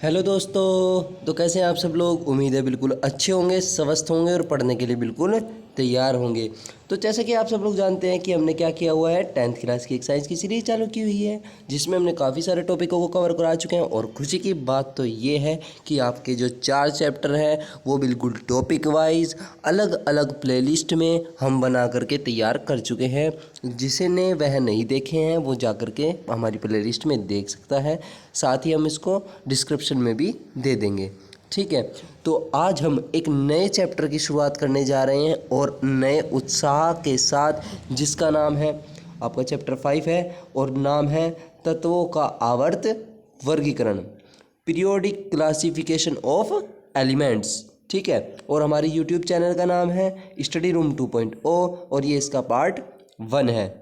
Hello दोस्तों। तो कैसे हैं आप सब लोग। उम्मीद है बिल्कुल अच्छे होंगे, स्वस्थ होंगे और पढ़ने के लिए बिल्कुल तैयार होंगे। तो जैसा कि आप सब लोग जानते हैं कि हमने क्या किया हुआ है, 10th क्लास की एक साइंस की सीरीज चालू की हुई है जिसमें हमने काफ़ी सारे टॉपिकों को कवर करा चुके हैं। और खुशी की बात तो ये है कि आपके जो 4 चैप्टर हैं वो बिल्कुल टॉपिक वाइज अलग अलग प्लेलिस्ट में हम बना करके तैयार कर चुके हैं। जिसे ने वह नहीं देखे हैं वो जा कर के हमारी प्लेलिस्ट में देख सकता है। साथ ही हम इसको डिस्क्रिप्शन में भी दे देंगे। ठीक है, तो आज हम एक नए चैप्टर की शुरुआत करने जा रहे हैं और नए उत्साह के साथ, जिसका नाम है, आपका चैप्टर 5 है और नाम है तत्वों का आवर्त वर्गीकरण, पीरियोडिक क्लासिफिकेशन ऑफ एलिमेंट्स। ठीक है, और हमारे यूट्यूब चैनल का नाम है स्टडी रूम 2.0 और ये इसका पार्ट 1 है।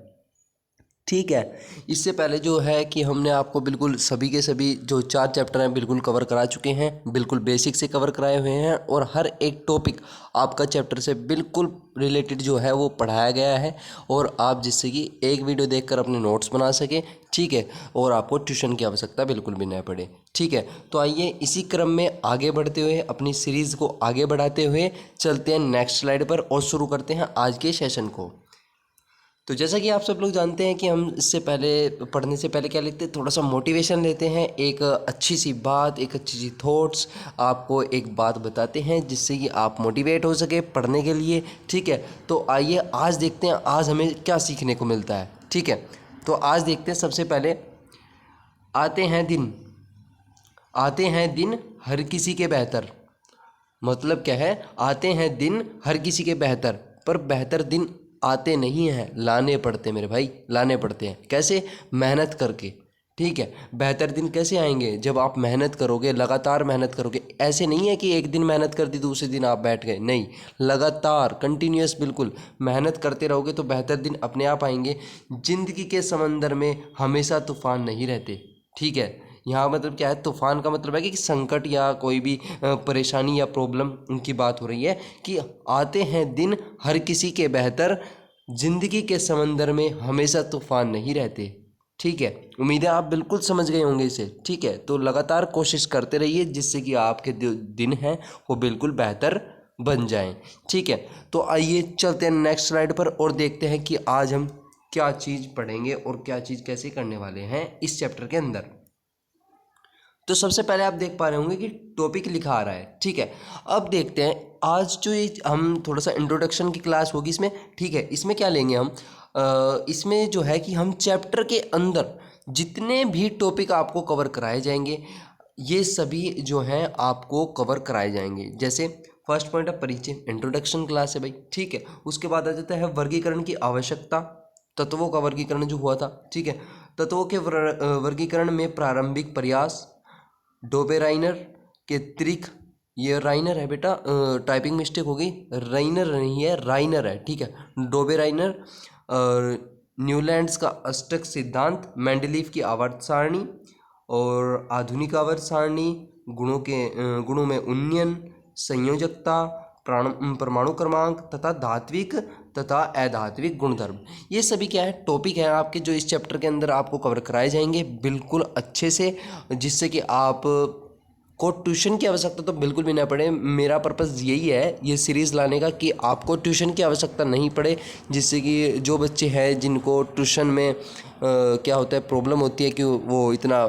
ठीक है, इससे पहले जो है कि हमने आपको बिल्कुल सभी के सभी जो 4 चैप्टर हैं बिल्कुल कवर करा चुके हैं, बिल्कुल बेसिक से कवर कराए हुए हैं और हर एक टॉपिक आपका चैप्टर से बिल्कुल रिलेटेड जो है वो पढ़ाया गया है। और आप जिससे कि एक वीडियो देखकर अपने नोट्स बना सकें। ठीक है, और आपको ट्यूशन की आवश्यकता बिल्कुल भी न पड़े। ठीक है, तो आइए इसी क्रम में आगे बढ़ते हुए अपनी सीरीज़ को आगे बढ़ाते हुए चलते हैं नेक्स्ट स्लाइड पर और शुरू करते हैं आज के सेशन को। तो जैसा कि आप सब लोग जानते हैं कि हम इससे पहले पढ़ने से पहले क्या लेते हैं, थोड़ा सा मोटिवेशन लेते हैं। एक अच्छी सी बात, एक अच्छी सी थॉट्स आपको एक बात बताते हैं जिससे कि आप मोटिवेट हो सके पढ़ने के लिए। ठीक है, तो आइए आज देखते हैं आज हमें क्या सीखने को मिलता है। ठीक है, तो आज देखते हैं सबसे पहले आते हैं दिन। आते हैं दिन हर किसी के बेहतर। मतलब क्या है, आते हैं दिन हर किसी के बेहतर, पर बेहतर दिन आते नहीं हैं, लाने पड़ते हैं मेरे भाई, लाने पड़ते हैं। कैसे? मेहनत करके। ठीक है, बेहतर दिन कैसे आएंगे? जब आप मेहनत करोगे, लगातार मेहनत करोगे। ऐसे नहीं है कि एक दिन मेहनत कर दी दूसरे दिन आप बैठ गए, नहीं, लगातार कंटिन्यूअस बिल्कुल मेहनत करते रहोगे तो बेहतर दिन अपने आप आएंगे। जिंदगी के समंदर में हमेशा तूफान नहीं रहते। ठीक है, यहाँ मतलब क्या है, तूफान का मतलब है कि संकट या कोई भी परेशानी या प्रॉब्लम की बात हो रही है कि आते हैं दिन हर किसी के बेहतर, जिंदगी के समंदर में हमेशा तूफान नहीं रहते। ठीक है, उम्मीद है आप बिल्कुल समझ गए होंगे इसे। ठीक है, तो लगातार कोशिश करते रहिए जिससे कि आपके दिन हैं वो बिल्कुल बेहतर बन जाएं। ठीक है, तो आइए चलते हैं नेक्स्ट स्लाइड पर और देखते हैं कि आज हम क्या चीज़ पढ़ेंगे और क्या चीज़ कैसे करने वाले हैं इस चैप्टर के अंदर। तो सबसे पहले आप देख पा रहे होंगे कि टॉपिक लिखा आ रहा है। ठीक है, अब देखते हैं आज जो ये हम थोड़ा सा इंट्रोडक्शन की क्लास होगी इसमें। ठीक है, इसमें क्या लेंगे हम, इसमें जो है कि हम चैप्टर के अंदर जितने भी टॉपिक आपको कवर कराए जाएंगे ये सभी जो हैं आपको कवर कराए जाएंगे। जैसे फर्स्ट पॉइंट है परिचय, इंट्रोडक्शन क्लास है भाई। ठीक है, उसके बाद आ जाता है वर्गीकरण की आवश्यकता, तत्वों का वर्गीकरण जो हुआ था। ठीक है, तत्वों के वर्गीकरण में प्रारंभिक प्रयास, डोबेराइनर के त्रिक, ये राइनर है बेटा, टाइपिंग मिस्टेक हो गई, राइनर नहीं है, राइनर है। ठीक है, डोबेराइनर और न्यूलैंड्स का अष्टक सिद्धांत, मेंडलीफ की आवर्त सारणी और आधुनिक आवर्त सारणी, गुणों में उन्नयन, संयोजकता, परमाणु क्रमांक तथा धात्विक तथा अधात्विक गुणधर्म, ये सभी क्या है, टॉपिक हैं आपके जो इस चैप्टर के अंदर आपको कवर कराए जाएंगे बिल्कुल अच्छे से, जिससे कि आप को ट्यूशन की आवश्यकता तो बिल्कुल भी ना पड़े। मेरा पर्पज़ यही है ये सीरीज़ लाने का कि आपको ट्यूशन की आवश्यकता नहीं पड़े, जिससे कि जो बच्चे हैं जिनको ट्यूशन में क्या होता है, प्रॉब्लम होती है कि वो इतना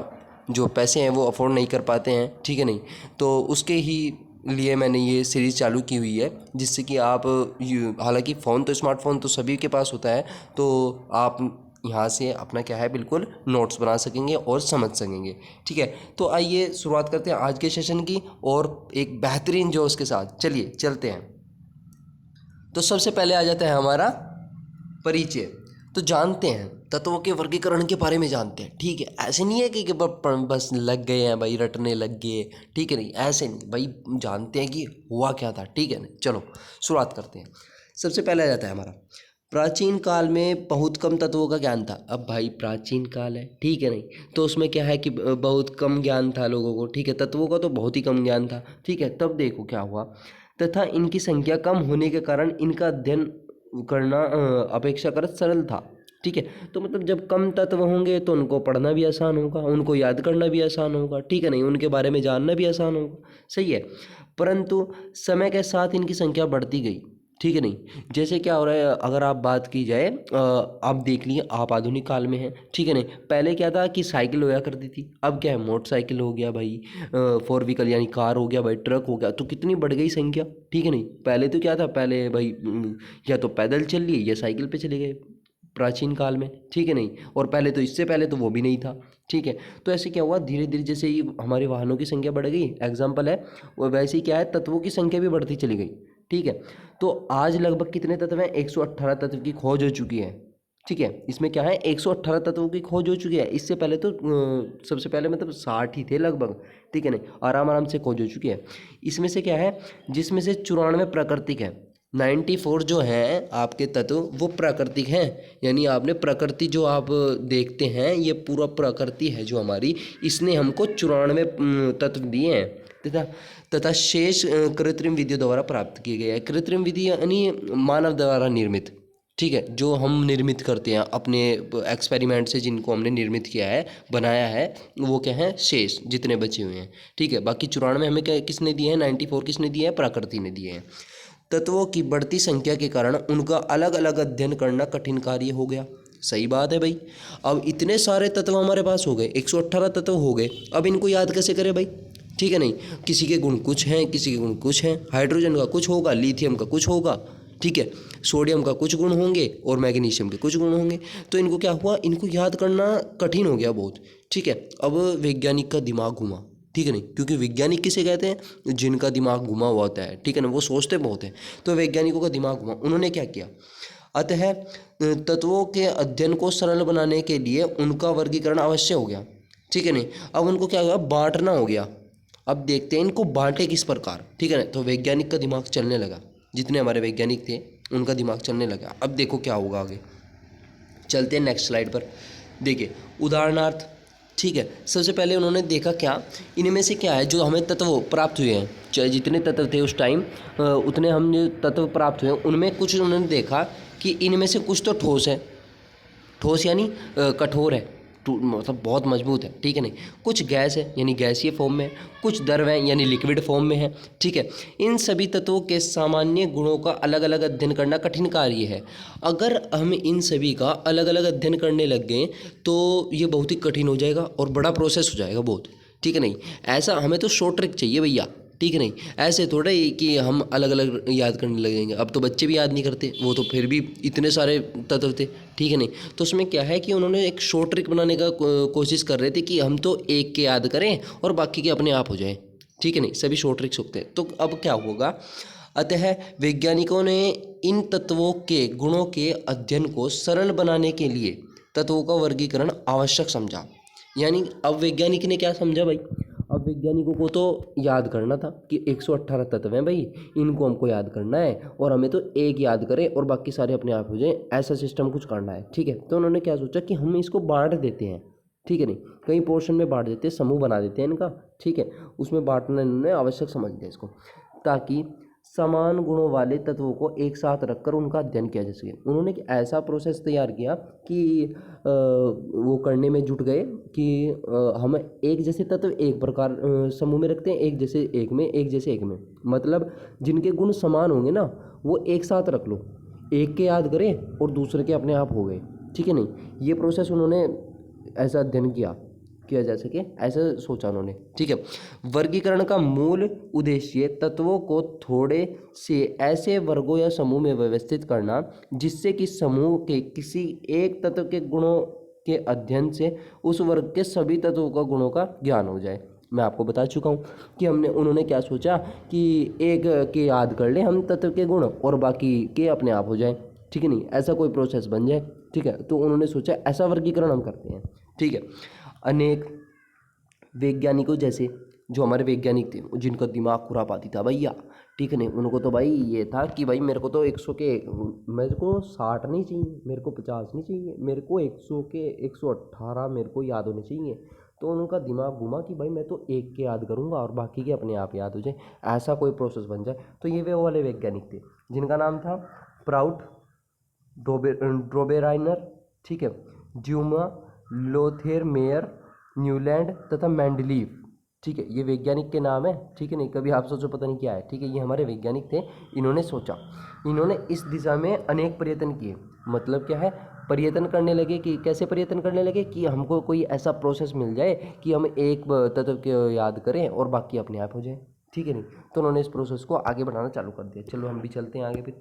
जो पैसे हैं वो अफोर्ड नहीं कर पाते हैं। ठीक है, नहीं, तो उसके ही लिए मैंने ये सीरीज़ चालू की हुई है जिससे कि आप, हालांकि फ़ोन तो, स्मार्टफोन तो सभी के पास होता है, तो आप यहाँ से अपना क्या है बिल्कुल नोट्स बना सकेंगे और समझ सकेंगे। ठीक है, तो आइए शुरुआत करते हैं आज के सेशन की और एक बेहतरीन जोश के साथ चलिए चलते हैं। तो सबसे पहले आ जाता है हमारा परिचय। तो जानते हैं तत्वों के वर्गीकरण के बारे में जानते हैं। ठीक है, ऐसे नहीं है कि बस लग गए हैं भाई, रटने लग गए। ठीक है, नहीं, ऐसे नहीं भाई, जानते हैं कि हुआ क्या था। ठीक है ना, चलो शुरुआत करते हैं। सबसे पहले आ जाता है हमारा प्राचीन काल में बहुत कम तत्वों का ज्ञान था। अब भाई प्राचीन काल है, ठीक है, नहीं, तो उसमें क्या है कि बहुत कम ज्ञान था लोगों को। ठीक है, तत्वों का तो बहुत ही कम ज्ञान था। ठीक है, तब देखो क्या हुआ, तथा इनकी संख्या कम होने के कारण इनका अध्ययन करना अपेक्षाकृत सरल था। ठीक है। तो मतलब जब कम तत्व होंगे तो उनको पढ़ना भी आसान होगा, उनको याद करना भी आसान होगा, ठीक है नहीं, उनके बारे में जानना भी आसान होगा, सही है। परंतु समय के साथ इनकी संख्या बढ़ती गई, ठीक है नहीं। जैसे क्या हो रहा है, अगर आप बात की जाए, आप देख लिए, आप आधुनिक काल में हैं, ठीक है नहीं। पहले क्या था कि साइकिल होया करती थी, अब क्या है, मोटरसाइकिल हो गया भाई, फोर व्हीकल यानी कार हो गया भाई, ट्रक हो गया, तो कितनी बढ़ गई संख्या, ठीक है नहीं। पहले तो क्या था, पहले भाई या तो पैदल चल लिए या साइकिल पे चले गए प्राचीन काल में, ठीक है नहीं। और पहले तो, इससे पहले तो वो भी नहीं था, ठीक है। तो ऐसे क्या हुआ, धीरे धीरे जैसे ही हमारे वाहनों की संख्या बढ़ गई, एग्जाम्पल है वो, वैसे ही क्या है, तत्वों की संख्या भी बढ़ती चली गई, ठीक है। तो आज लगभग कितने तत्व हैं, 118 तत्व की खोज हो चुकी है, ठीक है। इसमें क्या है, 118 तत्वों की खोज हो चुकी है। इससे पहले तो सबसे पहले मतलब 60 ही थे लगभग, ठीक है नहीं, आराम आराम से खोज हो चुकी है। इसमें से क्या है, जिसमें से 94 प्राकृतिक है, 94 जो हैं आपके तत्व वो प्राकृतिक हैं, यानी आपने प्रकृति जो आप देखते हैं, ये पूरा प्रकृति है जो हमारी, इसने हमको 94 तत्व दिए हैं, तथा तथा शेष कृत्रिम विधियों द्वारा प्राप्त किए गए हैं। कृत्रिम विधि यानी मानव द्वारा निर्मित, ठीक है, जो हम निर्मित करते हैं अपने एक्सपेरिमेंट से, जिनको हमने निर्मित किया है, बनाया है, वो क्या है, शेष जितने बचे हुए हैं, ठीक है। बाकी 94 हमें क्या, किसने दिए हैं, 94 किसने दिए हैं, प्रकृति ने दिए हैं। तत्वों की बढ़ती संख्या के कारण उनका अलग अलग अध्ययन करना कठिन कार्य हो गया, सही बात है भाई। अब इतने सारे तत्व हमारे पास हो गए, 118 तत्व हो गए, अब इनको याद कैसे करें भाई, ठीक है नहीं। किसी के गुण कुछ हैं, किसी के गुण कुछ हैं, हाइड्रोजन का कुछ होगा, लिथियम का कुछ होगा, ठीक है, सोडियम का कुछ गुण होंगे और मैग्नीशियम के कुछ गुण होंगे। तो इनको क्या हुआ, इनको याद करना कठिन हो गया बहुत, ठीक है। अब वैज्ञानिक का दिमाग घुमा, ठीक है नहीं, क्योंकि वैज्ञानिक किसे कहते हैं, जिनका दिमाग घुमा हुआ होता है, ठीक है ना, वो सोचते बहुत हैं। तो वैज्ञानिकों का दिमाग घुमा, उन्होंने क्या किया, अतः तत्वों के अध्ययन को सरल बनाने के लिए उनका वर्गीकरण अवश्य हो गया, ठीक है नहीं। अब उनको क्या हुआ, बांटना हो गया। अब देखते हैं इनको बांटे किस प्रकार, ठीक है ना। तो वैज्ञानिक का दिमाग चलने लगा, जितने हमारे वैज्ञानिक थे उनका दिमाग चलने लगा। अब देखो क्या होगा आगे, चलते हैं नेक्स्ट स्लाइड पर। देखिए उदाहरणार्थ, ठीक है, सबसे पहले उन्होंने देखा क्या, इनमें से क्या है जो हमें तत्व प्राप्त हुए हैं, चाहे जितने तत्व थे उस टाइम, उतने हम जो तत्व प्राप्त हुए हैं उनमें कुछ उन्होंने देखा कि इनमें से कुछ तो ठोस है, ठोस यानी कठोर है, मतलब बहुत मजबूत है, ठीक है नहीं। कुछ गैस है यानी गैसीय फॉर्म में है, कुछ द्रव है यानी लिक्विड फॉर्म में है, ठीक है। इन सभी तत्वों के सामान्य गुणों का अलग अलग अध्ययन करना कठिन कार्य है। अगर हम इन सभी का अलग अलग अध्ययन करने लग गए तो ये बहुत ही कठिन हो जाएगा और बड़ा प्रोसेस हो जाएगा बहुत, ठीक है नहीं। ऐसा हमें तो शॉर्ट ट्रिक चाहिए भैया, ठीक है नहीं। ऐसे थोड़ा ही कि हम अलग अलग याद करने लगेंगे, अब तो बच्चे भी याद नहीं करते, वो तो फिर भी इतने सारे तत्व थे, ठीक है नहीं। तो उसमें क्या है कि उन्होंने एक शॉर्ट ट्रिक बनाने का कोशिश कर रहे थे कि हम तो एक के याद करें और बाकी के अपने आप हो जाए, ठीक है नहीं, सभी शॉर्ट ट्रिक्स होते हैं। तो अब क्या होगा, अतः वैज्ञानिकों ने इन तत्वों के गुणों के अध्ययन को सरल बनाने के लिए तत्वों का वर्गीकरण आवश्यक समझा। यानी अब वैज्ञानिक ने क्या समझा भाई, अब वैज्ञानिकों को तो याद करना था कि 118 तत्व हैं भाई, इनको हमको याद करना है और हमें तो एक याद करें और बाकी सारे अपने आप हो जाएं, ऐसा सिस्टम कुछ करना है, ठीक है। तो उन्होंने क्या सोचा कि हम इसको बांट देते हैं, ठीक है नहीं, कई पोर्शन में बांट देते हैं, समूह बना देते हैं इनका, ठीक है। उसमें बांटना इन्होंने आवश्यक समझ लिया इसको, ताकि समान गुणों वाले तत्वों को एक साथ रखकर उनका अध्ययन किया जा सके। उन्होंने एक ऐसा प्रोसेस तैयार किया कि वो करने में जुट गए कि हम एक जैसे तत्व एक प्रकार समूह में रखते हैं, एक जैसे एक में, एक जैसे एक में, मतलब जिनके गुण समान होंगे ना वो एक साथ रख लो, एक के याद करें और दूसरे के अपने आप हो गए, ठीक है नहीं। ये प्रोसेस उन्होंने ऐसा अध्ययन किया जा सके, ऐसा सोचा उन्होंने, ठीक है। वर्गीकरण का मूल उद्देश्य तत्वों को थोड़े से ऐसे वर्गों या समूह में व्यवस्थित करना जिससे कि समूह के किसी एक तत्व के गुणों के अध्ययन से उस वर्ग के सभी तत्वों का गुणों का ज्ञान हो जाए। मैं आपको बता चुका हूँ कि उन्होंने क्या सोचा कि एक के याद कर ले हम तत्व के गुण और बाकी के अपने आप हो जाए, ठीक है नहीं, ऐसा कोई प्रोसेस बन जाए, ठीक है। तो उन्होंने सोचा ऐसा वर्गीकरण हम करते हैं, ठीक है। अनेक वैज्ञानिकों जैसे जो हमारे वैज्ञानिक थे जिनका दिमाग खुरापाती था भैया, ठीक है नहीं, उनको तो भाई ये था कि भाई मेरे को तो 100 के, मेरे को 60 नहीं चाहिए, मेरे को 50 नहीं चाहिए, मेरे को 100 के 118 मेरे को याद होने चाहिए। तो उनका दिमाग घुमा कि भाई मैं तो एक के याद करूँगा और बाकी के अपने आप याद हो जाए, ऐसा कोई प्रोसेस बन जाए। तो ये वे वाले वैज्ञानिक थे जिनका नाम था प्राउट, ड्रोबेराइनर, ठीक है, ड्यूमा, लोथेर, मेयर, न्यूलैंड तथा मेंडलीव। ठीक है, ये वैज्ञानिक के नाम है। ठीक है नहीं, कभी आप सोचो पता नहीं क्या है। ठीक है, ये हमारे वैज्ञानिक थे, इन्होंने सोचा, इन्होंने इस दिशा में अनेक प्रयत्न किए। मतलब क्या है, प्रयत्न करने लगे कि कैसे प्रयत्न करने लगे कि हमको कोई ऐसा प्रोसेस मिल जाए कि हम एक तत्व को याद करें और बाकी अपने आप हो जाए। ठीक है नहीं, तो उन्होंने इस प्रोसेस को आगे बढ़ाना चालू कर दिया। चलो हम भी चलते हैं आगे फिर।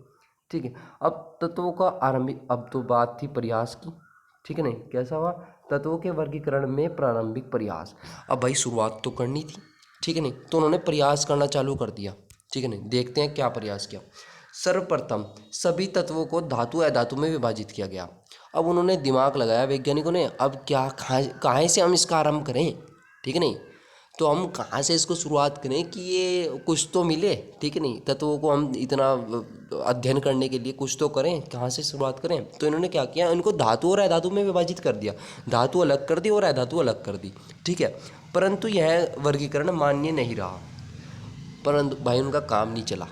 ठीक है, अब तत्वों का आरंभिक, अब तो बात थी प्रयास की। ठीक है नहीं, कैसा हुआ, तत्वों के वर्गीकरण में प्रारंभिक प्रयास। अब भाई शुरुआत तो करनी थी। ठीक है नहीं, तो उन्होंने प्रयास करना चालू कर दिया। ठीक है नहीं, देखते हैं क्या प्रयास किया। सर्वप्रथम सभी तत्वों को धातु अधातु में विभाजित किया गया। अब उन्होंने दिमाग लगाया वैज्ञानिकों ने, अब क्या कहाँ से हम इसका आरंभ करें। ठीक है नहीं, तो हम कहाँ से इसको शुरुआत करें कि ये कुछ तो मिले। ठीक है नहीं, तत्वों को हम इतना अध्ययन करने के लिए कुछ तो करें, कहाँ से शुरुआत करें। तो इन्होंने क्या किया, इनको धातु और अधातु में विभाजित कर दिया। धातु अलग कर दी और अधातु अलग कर दी। ठीक है, परंतु यह वर्गीकरण मान्य नहीं रहा, परंतु भाई उनका काम नहीं चला।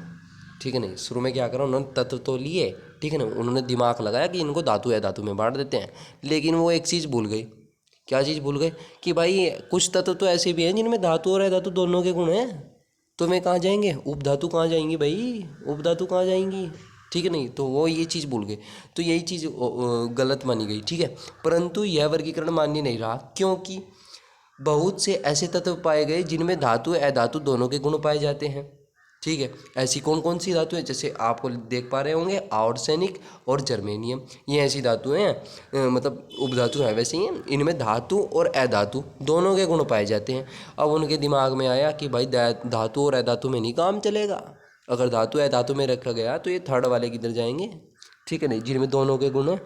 ठीक है नहीं, शुरू में क्या करा, उन्होंने तत्व तो लिए। ठीक है ना, उन्होंने दिमाग लगाया कि इनको धातु या धातु में बांट देते हैं, लेकिन वो एक चीज़ भूल गई। क्या चीज़ भूल गए, कि भाई कुछ तत्व तो ऐसे भी हैं जिनमें धातु और अधातु दोनों के गुण हैं। तो वे कहाँ जाएंगे, उपधातु कहाँ जाएंगी भाई, उपधातु कहाँ जाएंगी। ठीक है नहीं, तो वो ये चीज़ भूल गए, तो यही चीज़ गलत मानी गई। ठीक है, परंतु यह वर्गीकरण मान्य नहीं रहा, क्योंकि बहुत से ऐसे तत्व पाए गए जिनमें धातु अधातु दोनों के गुण पाए जाते हैं। ठीक है, ऐसी कौन कौन सी धातु है, जैसे आपको देख पा रहे होंगे आर्सेनिक और जर्मेनियम, ये ऐसी धातुएं हैं, मतलब उपधातु हैं वैसे ही हैं, इनमें धातु और अधातु दोनों के गुण पाए जाते हैं। अब उनके दिमाग में आया कि भाई धातु और अधातु में नहीं काम चलेगा, अगर धातु अधातु में रखा गया तो ये थर्ड वाले किधर जाएंगे। ठीक है नहीं, जिनमें दोनों के गुण हैं।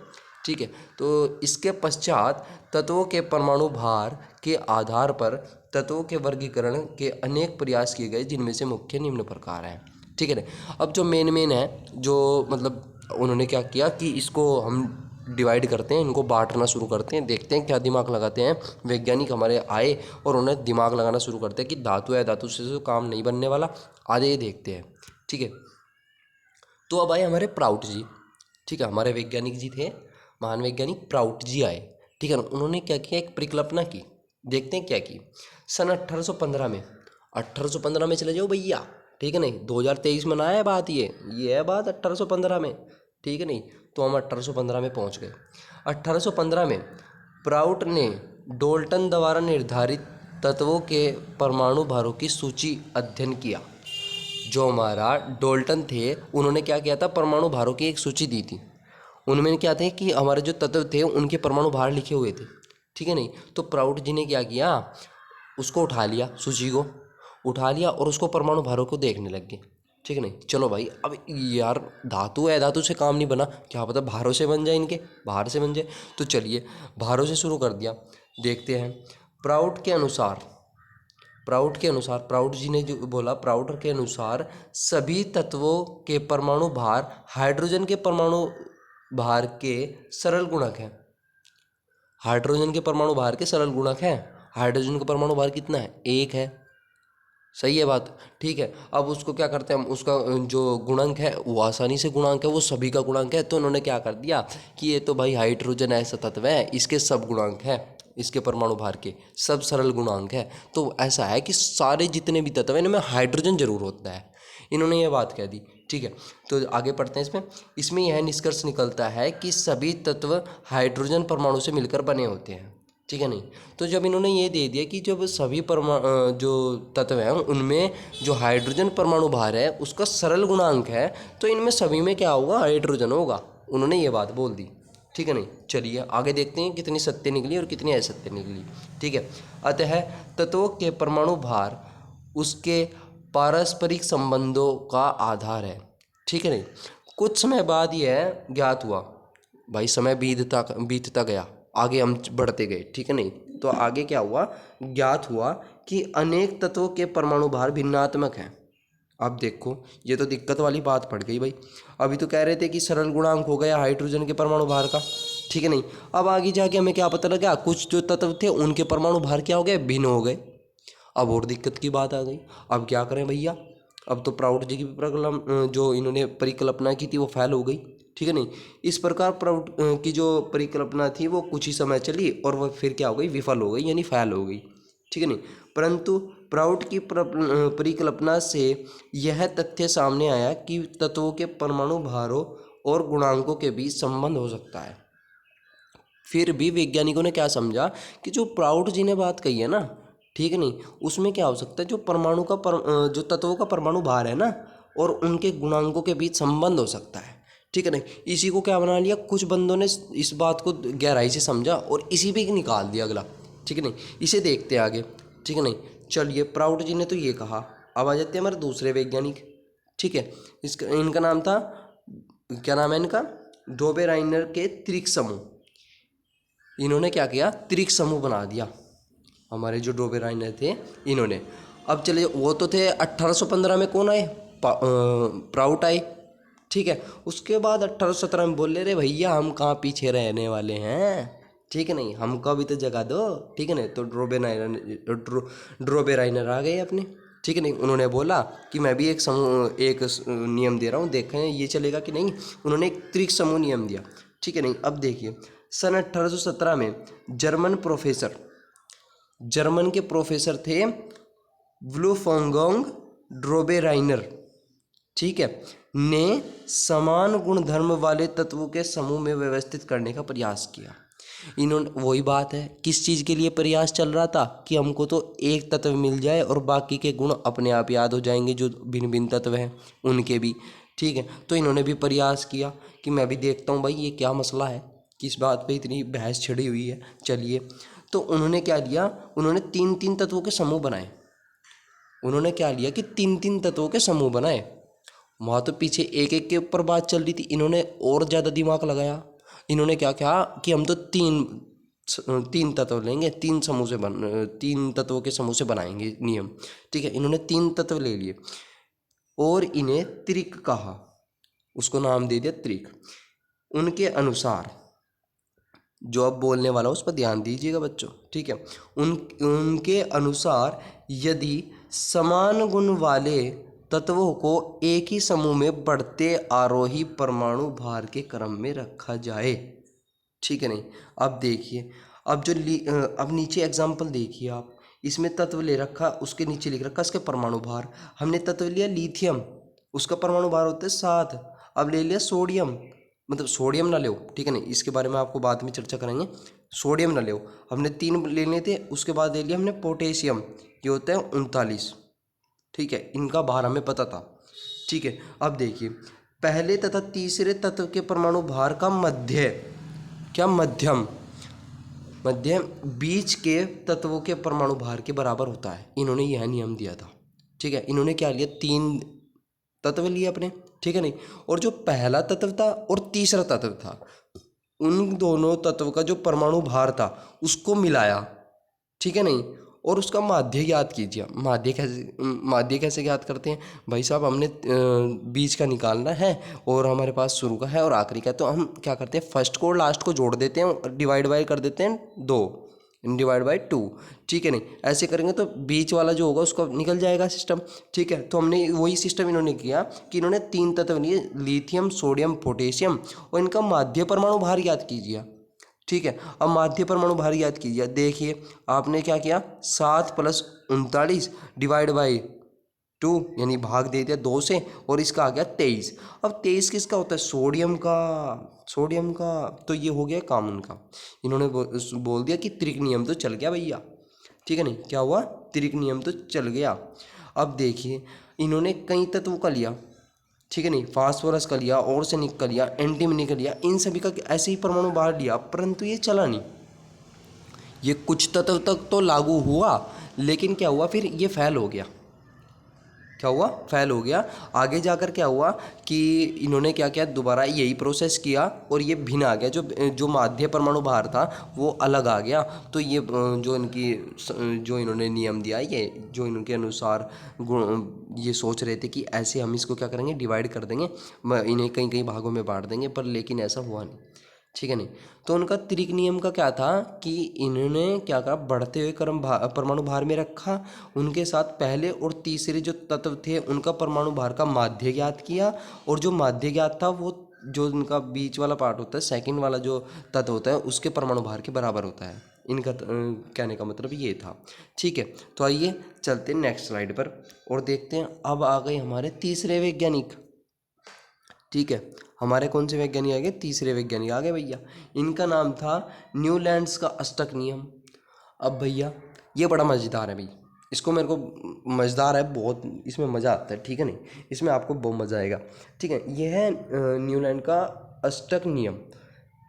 ठीक है, तो इसके पश्चात तत्वों के परमाणु भार के आधार पर तत्वों के वर्गीकरण के अनेक प्रयास किए गए, जिनमें से मुख्य निम्न प्रकार हैं। ठीक है ना, अब जो मेन है, जो मतलब उन्होंने क्या किया कि इसको हम डिवाइड करते हैं, इनको बांटना शुरू करते हैं, देखते हैं क्या दिमाग लगाते हैं वैज्ञानिक हमारे आए और उन्हें दिमाग लगाना शुरू करते हैं कि धातु या धातु से तो काम नहीं बनने वाला, आगे ये देखते हैं। ठीक है, तो अब आए हमारे प्राउट जी। ठीक है, हमारे वैज्ञानिक जी थे, महान वैज्ञानिक प्राउट जी आए। ठीक है ना, उन्होंने क्या किया, एक परिकल्पना की। देखते हैं क्या की। सन 1815 में, 1815 में चले जाओ भैया। ठीक है नहीं, 2023 में ना है बात, ये है बात 1815 में। ठीक है नहीं, तो हम 1815 में पहुंच गए। 1815 में प्राउट ने डोल्टन द्वारा निर्धारित तत्वों के परमाणु भारों की सूची अध्ययन किया। जो हमारा डोल्टन थे, उन्होंने क्या किया था, परमाणु भारों की एक सूची दी थी। उनमें क्या थे कि हमारे जो तत्व थे उनके परमाणु भार लिखे हुए थे। ठीक है नहीं, तो प्राउट जी ने क्या किया, उसको उठा लिया, सूची को उठा लिया और उसको परमाणु भारों को देखने लग गए। ठीक है नहीं, चलो भाई, अब यार धातु है, धातु से काम नहीं बना, क्या पता भारों से बन जाए, इनके भार से बन जाए। तो चलिए भारों से शुरू कर दिया, देखते हैं। प्राउट प्राउट जी ने जो बोला, प्राउट के अनुसार सभी तत्वों के परमाणु भार हाइड्रोजन के परमाणु भार के सरल गुणक हैं। हाइड्रोजन के परमाणु भार के सरल गुणक हैं। हाइड्रोजन का परमाणु भार कितना है, 1 है। सही है बात। ठीक है, अब उसको क्या करते हैं हम, उसका जो गुणांक है वो आसानी से गुणांक है, वो सभी का गुणांक है। तो उन्होंने क्या कर दिया कि ये तो भाई हाइड्रोजन ऐसा तत्व है, इसके सब गुणांक है, इसके परमाणु भार के सब सरल गुणांक है। तो ऐसा है कि सारे जितने भी तत्व हैं इनमें हाइड्रोजन जरूर होता है, इन्होंने ये बात कह दी। ठीक है, तो आगे पढ़ते हैं। इसमें यह निष्कर्ष निकलता है कि सभी तत्व हाइड्रोजन परमाणु से मिलकर बने होते हैं। ठीक है नहीं, तो जब इन्होंने ये दे दिया कि जब सभी जो तत्व हैं उनमें जो हाइड्रोजन परमाणु भार है उसका सरल गुणांक है, तो इनमें सभी में क्या होगा, हाइड्रोजन होगा। उन्होंने ये बात बोल दी। ठीक है नहीं, चलिए आगे देखते हैं कितनी सत्य निकली और कितनी असत्य निकली। ठीक है, अतः तत्वों के परमाणु भार उसके पारस्परिक संबंधों का आधार है। ठीक है नहीं, कुछ समय बाद यह ज्ञात हुआ, भाई समय बीतता गया, आगे हम बढ़ते गए। ठीक है नहीं, तो आगे क्या हुआ, ज्ञात हुआ कि अनेक तत्वों के परमाणु भार भिन्नात्मक हैं। अब देखो, ये तो दिक्कत वाली बात पड़ गई भाई। अभी तो कह रहे थे कि सरल गुणांक हो गया हाइड्रोजन के परमाणु भार का। ठीक है नहीं, अब आगे जाके हमें क्या पता लगा, कुछ जो तत्व थे उनके परमाणु भार क्या हो गए, भिन्न हो गए। अब और दिक्कत की बात आ गई, अब क्या करें भैया। अब तो प्राउड जी की जो इन्होंने परिकल्पना की थी वो फेल हो गई। ठीक है नहीं। इस प्रकार प्राउड की जो परिकल्पना थी वो कुछ ही समय चली और वह फिर क्या हो गई, विफल हो गई, यानी फेल हो गई। ठीक है नहीं। परंतु प्राउड की परिकल्पना से यह तथ्य सामने आया कि तत्वों के परमाणु भारों और गुणांकों के बीच संबंध हो सकता है। फिर भी वैज्ञानिकों ने क्या समझा कि जो प्राउड जी ने बात कही है ना, ठीक है नहीं, उसमें क्या हो सकता है, जो परमाणु का जो तत्वों का परमाणु भार है ना और उनके गुणांकों के बीच संबंध हो सकता है। ठीक है नहीं। इसी को क्या बना लिया, कुछ बंदों ने इस बात को गहराई से समझा और इसी पे निकाल दिया अगला। ठीक है नहीं। इसे देखते हैं आगे। ठीक है नहीं। चलिए, प्राउड जी ने तो ये कहा, अब आ जाते हैं हमारे दूसरे वैज्ञानिक। ठीक है। इनका नाम था, क्या नाम है इनका, डोबेराइनर के त्रिक समूह। इन्होंने क्या किया, त्रिक समूह बना दिया हमारे जो डोबेराइनर थे इन्होंने। अब चलिए, वो तो थे 1815 में कौन आए, प्राउट आए। ठीक है। उसके बाद 1817 में बोले, रे भैया हम कहाँ पीछे रहने वाले हैं, ठीक है नहीं, हमको भी तो जगह दो। ठीक है नहीं। तो ड्रोबेराइनर आ गए अपने। ठीक है नहीं। उन्होंने बोला कि मैं भी एक समूह, एक नियम दे रहा हूँ, देखें ये चलेगा कि नहीं। उन्होंने एक त्रिक समूह नियम दिया। ठीक है नहीं। अब देखिए, सन 1817 में जर्मन के प्रोफेसर थे वुल्फगांग ड्रोबेराइनर, ठीक है, ने समान गुणधर्म वाले तत्वों के समूह में व्यवस्थित करने का प्रयास किया। इन्होंने, वही बात है, किस चीज़ के लिए प्रयास चल रहा था कि हमको तो एक तत्व मिल जाए और बाकी के गुण अपने आप याद हो जाएंगे, जो भिन्न भिन्न तत्व हैं उनके भी। ठीक है। तो इन्होंने भी प्रयास किया कि मैं भी देखता हूँ भाई ये क्या मसला है, किस बात पे इतनी बहस छिड़ी हुई है। चलिए, तो उन्होंने क्या लिया, उन्होंने तीन तीन तत्वों के समूह बनाए। उन्होंने क्या लिया कि तीन तीन तत्वों के समूह बनाए। वहाँ तो पीछे एक एक के ऊपर बात चल रही थी, इन्होंने और ज़्यादा दिमाग लगाया। इन्होंने क्या किया कि हम तो तीन तत्व लेंगे, तीन तत्वों के समूह से बनाएंगे नियम। ठीक है। इन्होंने तीन तत्व ले लिए और इन्हें त्रिक कहा, उसको नाम दे दिया त्रिक। उनके अनुसार, जो अब बोलने वाला उस पर ध्यान दीजिएगा बच्चों। ठीक है। उनके अनुसार यदि समान गुण वाले तत्वों को एक ही समूह में बढ़ते आरोही परमाणु भार के क्रम में रखा जाए, ठीक है नहीं। अब देखिए, अब अब नीचे एग्जाम्पल देखिए आप, इसमें तत्व ले रखा, उसके नीचे लिख रखा इसके परमाणु भार। हमने तत्व लिया लिथियम, उसका परमाणु भार होता है 7। अब ले लिया सोडियम, मतलब सोडियम ना लो, ठीक है नहीं, इसके बारे में आपको बाद में चर्चा करेंगे। सोडियम ना लो, हमने 3 लेने थे। उसके बाद ले लिया हमने पोटेशियम, ये होता है 39। ठीक है। इनका भार हमें पता था। ठीक है। अब देखिए, पहले तथा तीसरे तत्व के परमाणु भार का मध्यम बीच के तत्वों के परमाणु भार के बराबर होता है। इन्होंने यह नियम दिया था। ठीक है। इन्होंने क्या लिया, 3 तत्व लिए अपने, ठीक है नहीं, और जो पहला तत्व था और तीसरा तत्व था, उन दोनों तत्व का जो परमाणु भार था उसको मिलाया। ठीक है नहीं, और उसका माध्य ज्ञात कीजिए। माध्य कैसे ज्ञात करते हैं भाई साहब, हमने बीच का निकालना है और हमारे पास शुरू का है और आखिरी का है, तो हम क्या करते हैं, फर्स्ट को और लास्ट को जोड़ देते हैं, डिवाइड बाय कर देते हैं 2, डिवाइड बाय 2। ठीक है नहीं, ऐसे करेंगे तो बीच वाला जो होगा उसका निकल जाएगा सिस्टम। ठीक है। तो हमने वही सिस्टम इन्होंने किया कि इन्होंने 3 तत्व लिए, लिथियम, सोडियम, पोटेशियम, और इनका माध्य परमाणु भार याद कीजिए। ठीक है। अब माध्य परमाणु भार याद कीजिए। देखिए, आपने क्या किया, 7 + 39 डिवाइड बाई 2, यानी भाग दे दिया 2 से, और इसका आ गया 23। अब 23 किसका होता है, सोडियम का। तो ये हो गया काम उनका। इन्होंने बोल दिया कि त्रिक नियम तो चल गया भैया। ठीक है नहीं, क्या हुआ, त्रिक नियम तो चल गया। अब देखिए, इन्होंने कई तत्वों का लिया, ठीक है नहीं, फास्फोरस का लिया, आर्सेनिक का लिया, एंटीमनी का लिया, इन सभी का ऐसे ही परमाणु बाहर लिया, परंतु ये चला नहीं। ये कुछ तत्व तक तो लागू हुआ, लेकिन क्या हुआ, फिर ये फेल हो गया। क्या हुआ, फेल हो गया। आगे जाकर क्या हुआ कि इन्होंने क्या किया, दोबारा यही प्रोसेस किया और ये भिन्न आ गया। जो माध्य परमाणु भार था वो अलग आ गया। तो ये जो इन्होंने नियम दिया, ये जो इनके अनुसार ये सोच रहे थे कि ऐसे हम इसको क्या करेंगे, डिवाइड कर देंगे, इन्हें कई कई भागों में बांट देंगे, पर लेकिन ऐसा हुआ नहीं। ठीक है नहीं। तो उनका त्रिक नियम का क्या था कि इन्होंने क्या कहा, बढ़ते हुए परमाणु भार में रखा, उनके साथ पहले और तीसरे जो तत्व थे उनका परमाणु भार का माध्य ज्ञात किया, और जो माध्य ज्ञात था वो जो उनका बीच वाला पार्ट होता है, सेकंड वाला जो तत्व होता है, उसके परमाणु भार के बराबर होता है। इनका कहने का मतलब ये था। ठीक है, तो आइए चलते हैं नेक्स्ट स्लाइड पर और देखते हैं। अब आ गए हमारे तीसरे वैज्ञानिक। ठीक है, हमारे कौन से वैज्ञानिक आ गए? तीसरे वैज्ञानिक आ गए भैया। इनका नाम था न्यूलैंड्स का अष्टक नियम। अब भैया ये बड़ा मज़ेदार है भाई, इसको मेरे को मज़ेदार है बहुत, इसमें मज़ा आता है। ठीक है, नहीं इसमें आपको बहुत मज़ा आएगा। ठीक है, ये है न्यूलैंड का अष्टक नियम।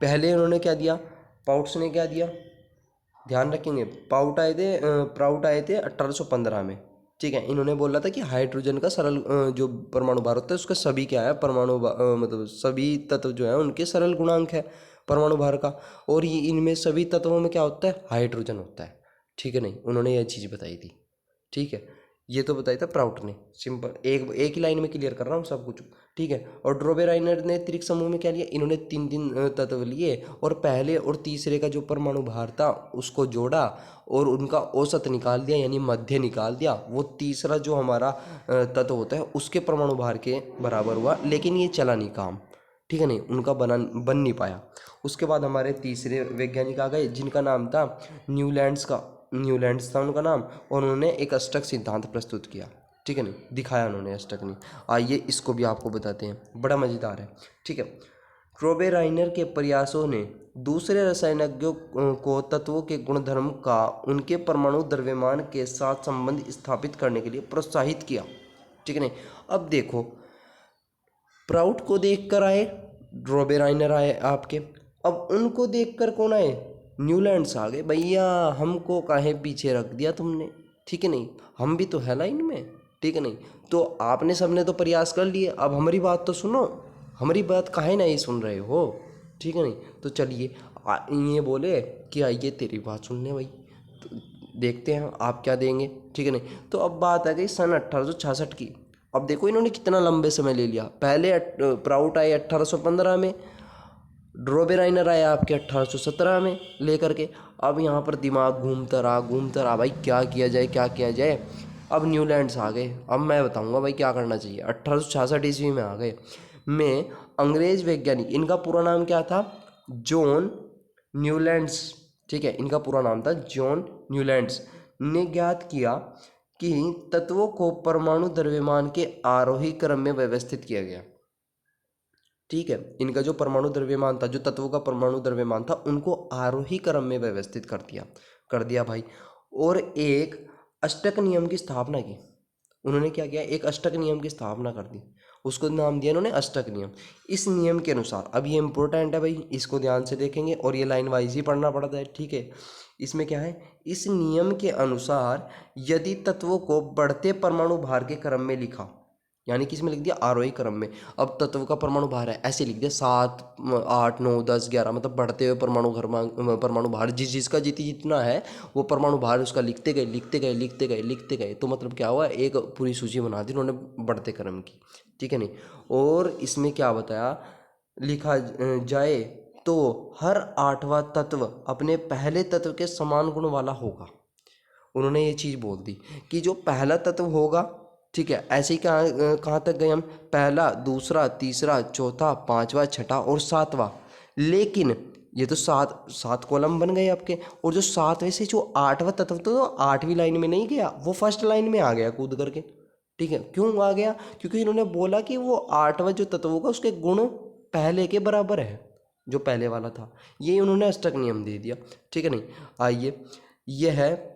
पहले उन्होंने क्या दिया? पाउट्स ने क्या दिया? ध्यान रखेंगे, प्राउट आए थे 1815 में। ठीक है, इन्होंने बोला था कि हाइड्रोजन का सरल जो परमाणु भार होता है उसका सभी क्या है, मतलब सभी तत्व जो है उनके सरल गुणांक है परमाणु भार का। और ये इनमें सभी तत्वों में क्या होता है? हाइड्रोजन होता है। ठीक है, नहीं उन्होंने यह चीज़ बताई थी। ठीक है, ये तो बताया था प्राउट ने। सिंपल एक ही लाइन में क्लियर कर रहा हूँ सब कुछ। ठीक है, और ड्रोबेराइनर ने त्रिक समूह में क्या लिया? इन्होंने तीन तीन तत्व लिए और पहले और तीसरे का जो परमाणु भार था उसको जोड़ा और उनका औसत निकाल दिया, यानी मध्य निकाल दिया। वो तीसरा जो हमारा तत्व होता है उसके परमाणु भार के बराबर हुआ, लेकिन ये चला नहीं काम। ठीक है, नहीं उनका बन नहीं पाया। उसके बाद हमारे तीसरे वैज्ञानिक आ गए जिनका नाम था न्यूलैंड्स था उनका नाम, और उन्होंने एक अष्टक सिद्धांत प्रस्तुत किया। ठीक है, नहीं दिखाया उन्होंने अष्टक नहीं। आइए इसको भी आपको बताते हैं, बड़ा मज़ेदार है। ठीक है, ट्रोबेराइनर के प्रयासों ने दूसरे रसायनज्ञों को तत्वों के गुणधर्म का उनके परमाणु द्रव्यमान के साथ संबंध स्थापित करने के लिए प्रोत्साहित किया। ठीक है, नहीं अब देखो, प्राउट को देखकर आए, ड्रोबेराइनर आए आपके, अब उनको देखकर कौन आए? न्यूलैंड्स आ गए। भैया हमको काहे पीछे रख दिया तुमने? ठीक है, नहीं हम भी तो है लाइन में। ठीक है, नहीं तो आपने सबने तो प्रयास कर लिए, अब हमारी बात तो सुनो, हमारी बात काहे नहीं सुन रहे हो? ठीक है, नहीं तो चलिए ये बोले कि आइए तेरी बात सुनने भाई, तो देखते हैं आप क्या देंगे। ठीक है, नहीं तो अब बात आ गई सन 1866 की। अब देखो इन्होंने कितना लंबे समय ले लिया। पहले प्राउट आए 1815 में, ड्रोबेराइनर आया आपके 1817 में लेकर के। अब यहाँ पर दिमाग घूमता रहा भाई, क्या किया जाए क्या किया जाए। अब न्यूलैंड्स आ गए। अब मैं बताऊंगा भाई क्या करना चाहिए। 1866 ईस्वी में आ गए में अंग्रेज वैज्ञानिक, इनका पूरा नाम क्या था? John Newlands. ठीक है, इनका पूरा नाम था जॉन न्यूलैंड्स ने ज्ञात किया कि तत्वों को परमाणु द्रव्यमान के आरोही क्रम में व्यवस्थित किया गया। ठीक है, इनका जो परमाणु द्रव्यमान था, जो तत्वों का परमाणु द्रव्यमान था, उनको आरोही क्रम में व्यवस्थित कर दिया भाई। और एक अष्टक नियम की स्थापना की। उन्होंने क्या किया? एक अष्टक नियम की स्थापना कर दी, उसको नाम दिया उन्होंने अष्टक नियम। इस नियम के अनुसार, अब ये इंपॉर्टेंट है भाई, इसको ध्यान से देखेंगे और ये लाइन वाइज ही पढ़ना पड़ता है। ठीक है, इसमें क्या है? इस नियम के अनुसार यदि तत्वों को बढ़ते परमाणु भार के क्रम में लिखा, यानी कि इसमें लिख दिया आरोही क्रम में। अब तत्व का परमाणु भार है, ऐसे लिख दिया 7, 8, 9, 10, 11, मतलब बढ़ते हुए परमाणु भार जिसका जितना है वो परमाणु भार उसका लिखते गए। तो मतलब क्या हुआ? एक पूरी सूची बना दी उन्होंने बढ़ते क्रम की। ठीक है, नहीं और इसमें क्या बताया? लिखा जाए तो हर 8वां तत्व अपने पहले तत्व के समान गुण वाला होगा। उन्होंने ये चीज़ बोल दी कि जो पहला तत्व होगा, ठीक है, ऐसे ही कहाँ तक गए हम? पहला, दूसरा, तीसरा, चौथा, पांचवा, छठा और सातवां। लेकिन ये तो सात सात कॉलम बन गए आपके, और जो सातवें से जो 8वां तत्व तो 8वीं लाइन में नहीं गया, वो फर्स्ट लाइन में आ गया कूद करके। ठीक है, क्यों आ गया? क्योंकि इन्होंने बोला कि वो 8वां जो तत्व होगा उसके गुण पहले के बराबर है, जो पहले वाला था। ये उन्होंने अष्टक नियम दे दिया। ठीक है, नहीं आइए, यह है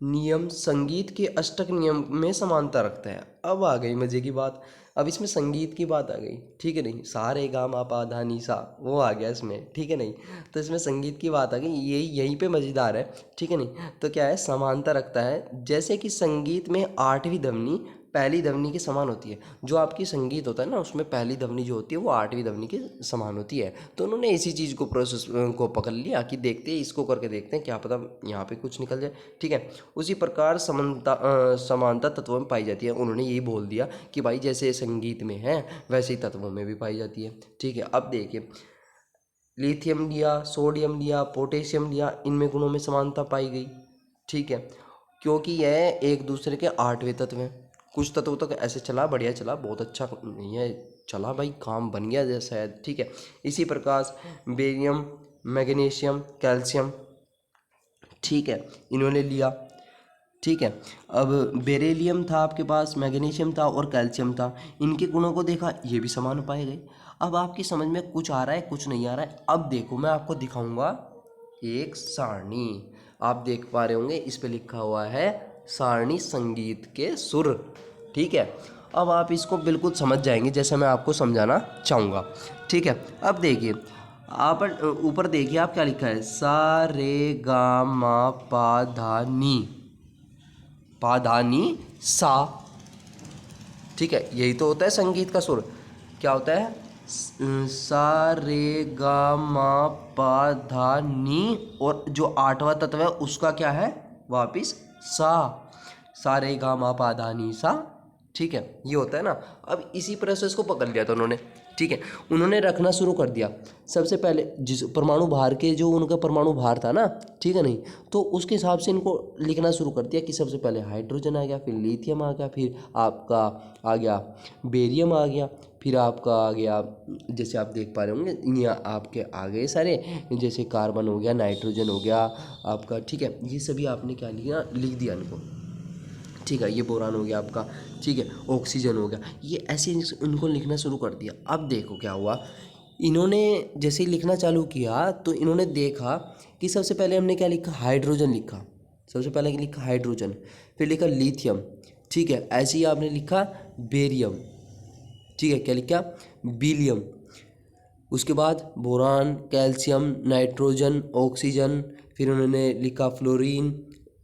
नियम संगीत के अष्टक नियम में समानता रखता है। अब आ गई मजे की बात, अब इसमें संगीत की बात आ गई। ठीक है, नहीं सारे गा मा पा धा नी सा वो आ गया इसमें। ठीक है, नहीं तो इसमें संगीत की बात आ गई, यहीं पे मज़ेदार है। ठीक है, नहीं तो क्या है? समानता रखता है। जैसे कि संगीत में 8वीं ध्वनि पहली ध्वनि के समान होती है। जो आपकी संगीत होता है ना, उसमें पहली ध्वनि जो होती है वो 8वीं ध्वनि के समान होती है। तो उन्होंने इसी चीज़ को प्रोसेस को पकड़ लिया कि देखते हैं, इसको करके देखते हैं, क्या पता यहाँ पे कुछ निकल जाए। ठीक है, उसी प्रकार समानता तत्वों में पाई जाती है। उन्होंने यही बोल दिया कि भाई जैसे संगीत में है वैसे ही तत्वों में भी पाई जाती है। ठीक है, अब देखिए, लिथियम लिया, सोडियम लिया, पोटेशियम लिया, इनमें गुणों में समानता पाई गई। ठीक है, क्योंकि यह एक दूसरे के 8वें तत्व हैं। कुछ तत्व तक ऐसे चला, बढ़िया चला, बहुत अच्छा नहीं है, चला भाई, काम बन गया जैसा है, ठीक है। इसी प्रकार बेरियम, मैग्नीशियम, कैल्शियम, ठीक है, इन्होंने लिया, ठीक है। अब बेरिलियम था आपके पास, मैग्नीशियम था और कैल्शियम था, इनके गुणों को देखा, ये भी समान पाए गए। अब आपकी समझ में कुछ आ रहा है, कुछ नहीं आ रहा है। अब देखो मैं आपको दिखाऊंगा एक सारणी, आप देख पा रहे होंगे इस पे लिखा हुआ है सारणी संगीत के सुर, ठीक है। अब आप इसको बिल्कुल समझ जाएंगे जैसे मैं आपको समझाना चाहूँगा, ठीक है। अब देखिए आप ऊपर देखिए आप क्या लिखा है, सा रे गा मा पा धा नी, पा धा नी सा, ठीक है। यही तो होता है संगीत का सुर, क्या होता है, सा रे गा मा पा धा नी, और जो आठवां तत्व है उसका क्या है वापिस सा, सा रे गा मा पा धा नी सा, ठीक है, ये होता है ना। अब इसी प्रोसेस को पकड़ लिया था उन्होंने, ठीक है। उन्होंने रखना शुरू कर दिया। सबसे पहले जिस परमाणु भार के, जो उनका परमाणु भार था ना, ठीक है नहीं, तो उसके हिसाब से इनको लिखना शुरू कर दिया कि सबसे पहले हाइड्रोजन आ गया, फिर लिथियम आ गया, फिर आपका आ गया बेरियम आ गया, फिर आपका आ गया, जैसे आप देख पा रहे होंगे यहाँ आपके आ गए सारे, जैसे कार्बन हो गया, नाइट्रोजन हो गया आपका, ठीक है। ये सभी आपने क्या लिया, लिख दिया इनको, ठीक है। ये बोरान हो गया आपका, ठीक है, ऑक्सीजन हो गया, ये ऐसे उनको लिखना शुरू कर दिया। अब देखो क्या हुआ, इन्होंने जैसे ही लिखना चालू किया तो इन्होंने देखा कि सबसे पहले हमने क्या लिखा, हाइड्रोजन लिखा, सबसे पहले लिखा हाइड्रोजन, फिर लिखा लिथियम, ठीक है। ऐसे ही आपने लिखा बेरियम, ठीक है, क्या लिखा, बीलियम, उसके बाद बोरान, कैल्शियम, नाइट्रोजन, ऑक्सीजन, फिर उन्होंने लिखा फ्लोरीन,